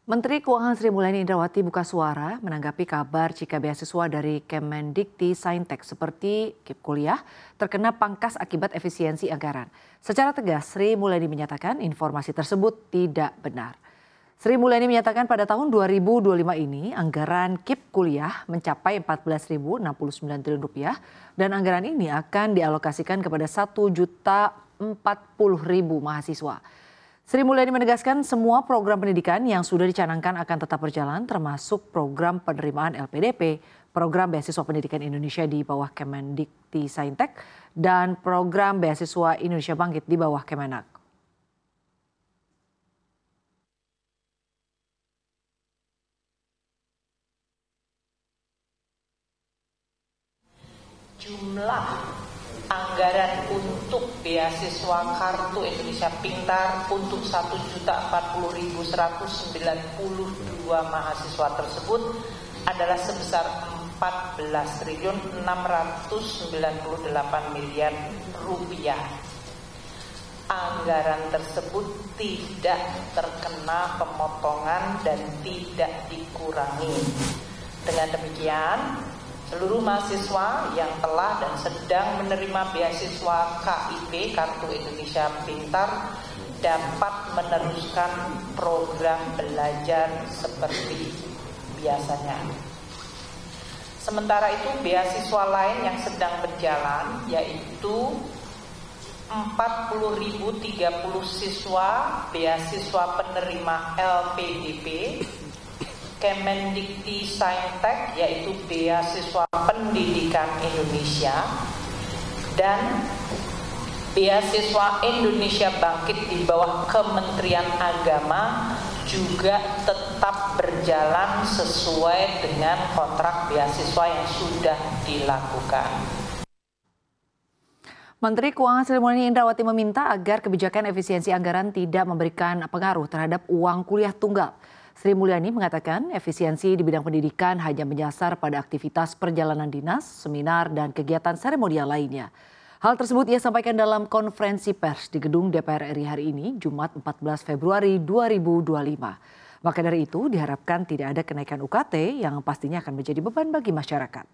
Menteri Keuangan Sri Mulyani Indrawati buka suara menanggapi kabar jika beasiswa dari Kemendikti-Saintek seperti KIP Kuliah terkena pangkas akibat efisiensi anggaran. Secara tegas, Sri Mulyani menyatakan informasi tersebut tidak benar. Sri Mulyani menyatakan pada tahun 2025 ini anggaran KIP Kuliah mencapai Rp14.069 triliun dan anggaran ini akan dialokasikan kepada 1.040.000 mahasiswa. Sri Mulyani menegaskan semua program pendidikan yang sudah dicanangkan akan tetap berjalan termasuk program penerimaan LPDP, program beasiswa pendidikan Indonesia di bawah Kemendikti-Saintek, dan program beasiswa Indonesia Bangkit di bawah Kemenak. Jumlah anggaran untuk beasiswa Kartu Indonesia Pintar untuk 1.040.192 mahasiswa tersebut adalah sebesar Rp14.698 miliar. Anggaran tersebut tidak terkena pemotongan dan tidak dikurangi. Dengan demikian, seluruh mahasiswa yang telah dan sedang menerima beasiswa KIP Kartu Indonesia Pintar dapat meneruskan program belajar seperti biasanya. Sementara itu beasiswa lain yang sedang berjalan yaitu 40.030 siswa beasiswa penerima LPDP Kemendikti-Saintek yaitu beasiswa pendidikan Indonesia dan beasiswa Indonesia Bangkit di bawah Kementerian Agama juga tetap berjalan sesuai dengan kontrak beasiswa yang sudah dilakukan. Menteri Keuangan Sri Mulyani Indrawati meminta agar kebijakan efisiensi anggaran tidak memberikan pengaruh terhadap uang kuliah tunggal. Sri Mulyani mengatakan efisiensi di bidang pendidikan hanya menyasar pada aktivitas perjalanan dinas, seminar, dan kegiatan seremonial lainnya. Hal tersebut ia sampaikan dalam konferensi pers di gedung DPR RI hari ini, Jumat 14 Februari 2025. Maka dari itu diharapkan tidak ada kenaikan UKT yang pastinya akan menjadi beban bagi masyarakat.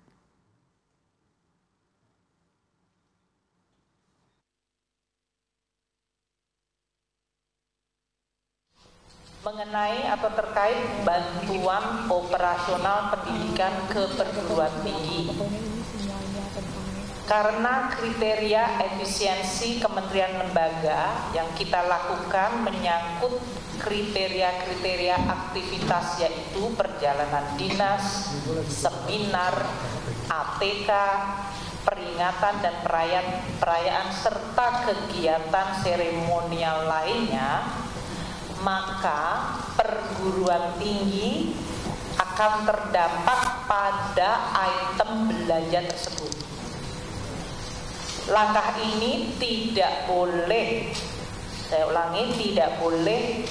Mengenai atau terkait bantuan operasional pendidikan ke perguruan tinggi. Karena kriteria efisiensi kementerian lembaga yang kita lakukan menyangkut kriteria-kriteria aktivitas yaitu perjalanan dinas, seminar, ATK, peringatan dan perayaan serta kegiatan seremonial lainnya, maka perguruan tinggi akan terdampak pada item belanja tersebut. Langkah ini tidak boleh, saya ulangi, tidak boleh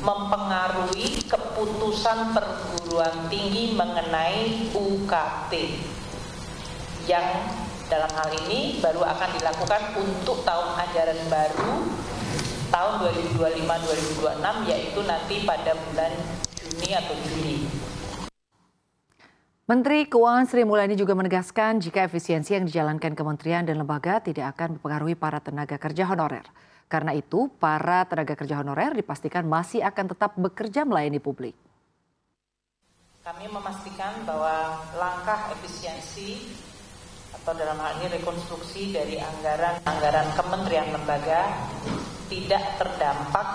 mempengaruhi keputusan perguruan tinggi mengenai UKT yang dalam hal ini baru akan dilakukan untuk tahun ajaran baru tahun 2025-2026 yaitu nanti pada bulan Juni atau Juli. Menteri Keuangan Sri Mulyani juga menegaskan jika efisiensi yang dijalankan kementerian dan lembaga tidak akan mempengaruhi para tenaga kerja honorer. Karena itu, para tenaga kerja honorer dipastikan masih akan tetap bekerja melayani publik. Kami memastikan bahwa langkah efisiensi atau dalam hal ini rekonstruksi dari anggaran kementerian lembaga tidak terdampak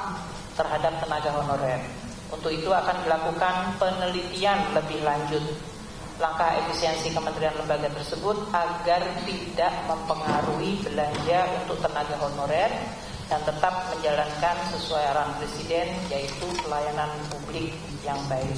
terhadap tenaga honorer. Untuk itu akan dilakukan penelitian lebih lanjut langkah efisiensi kementerian lembaga tersebut agar tidak mempengaruhi belanja untuk tenaga honorer dan tetap menjalankan sesuai arahan Presiden yaitu pelayanan publik yang baik.